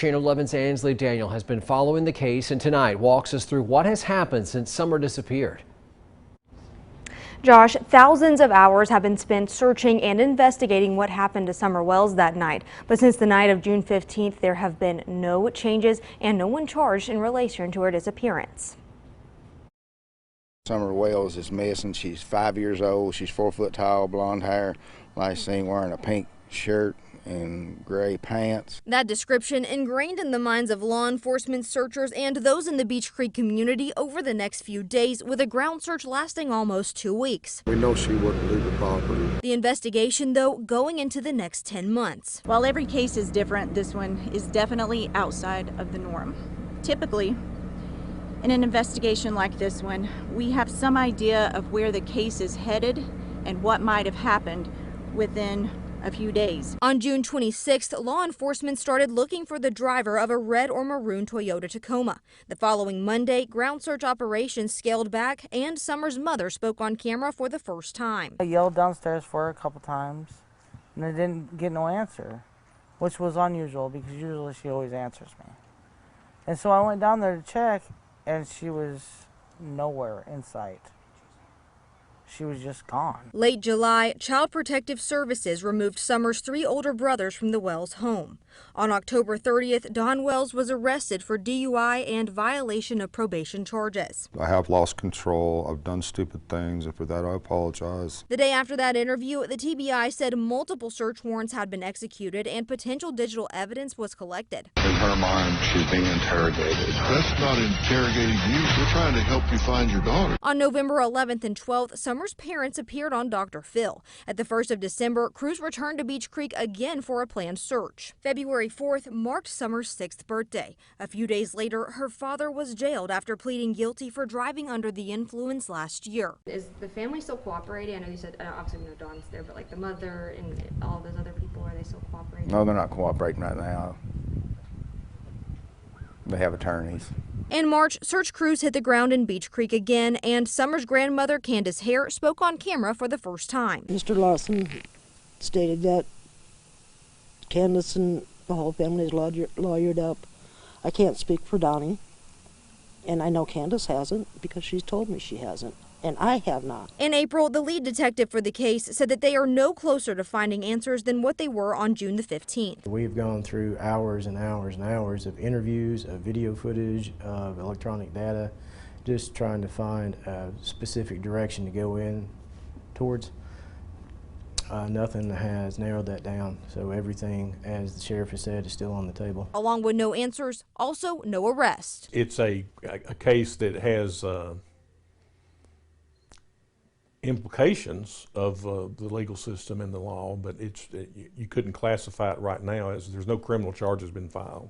Channel 11's Ansley Daniel has been following the case and tonight walks us through what has happened since Summer disappeared. Josh, thousands of hours have been spent searching and investigating what happened to Summer Wells that night. But since the night of June 15th, there have been no changes and no one charged in relation to her disappearance. Summer Wells is missing. She's 5 years old. She's 4 foot tall, blonde hair. Last seen wearing a pink shirt and gray pants. That description ingrained in the minds of law enforcement, searchers, and those in the Beech Creek community over the next few days, with a ground search lasting almost 2 weeks. We know she wouldn't leave the property. The investigation, though, going into the next 10 months. While every case is different, this one is definitely outside of the norm. Typically, in an investigation like this one, we have some idea of where the case is headed and what might have happened within a few days. On June 26th, law enforcement started looking for the driver of a red or maroon Toyota Tacoma. The following Monday, ground search operations scaled back and Summer's mother spoke on camera for the first time. I yelled downstairs for her a couple times and I didn't get no answer, which was unusual because usually she always answers me. And so I went down there to check and she was nowhere in sight. She was just gone. Late July, Child Protective Services removed Summer's 3 older brothers from the Wells home. On October 30th, Don Wells was arrested for DUI and violation of probation charges. I have lost control. I've done stupid things, and for that I apologize. The day after that interview, the TBI said multiple search warrants had been executed and potential digital evidence was collected. In her mind, she's being interrogated. That's not interrogating you. We're trying to help you find your daughter. On November 11th and 12th, Summer's parents appeared on Dr. Phil. At the 1st of December, crews returned to Beech Creek again for a planned search. February 4th marked Summer's 6th birthday. A few days later, her father was jailed after pleading guilty for driving under the influence last year. Is the family still cooperating? I know you said obviously no Dawn's there, but like the mother and all those other people, are they still cooperating? No, they're not cooperating right now. They have attorneys. In March, search crews hit the ground in Beech Creek again, and Summer's grandmother, Candace Hare, spoke on camera for the first time. Mr. Lawson stated that Candace and the whole family is lawyered up. I can't speak for Donnie, and I know Candace hasn't because she's told me she hasn't, and I have not. In April, the lead detective for the case said that they are no closer to finding answers than what they were on June the 15th. We've gone through hours and hours and hours of interviews, of video footage, of electronic data, just trying to find a specific direction to go in towards. Nothing has narrowed that down, so everything, as the sheriff has said, is still on the table. Along with no answers, also no arrest. It's a case that has implications of the legal system and the law, but you couldn't classify it right now as there's no criminal charges been filed.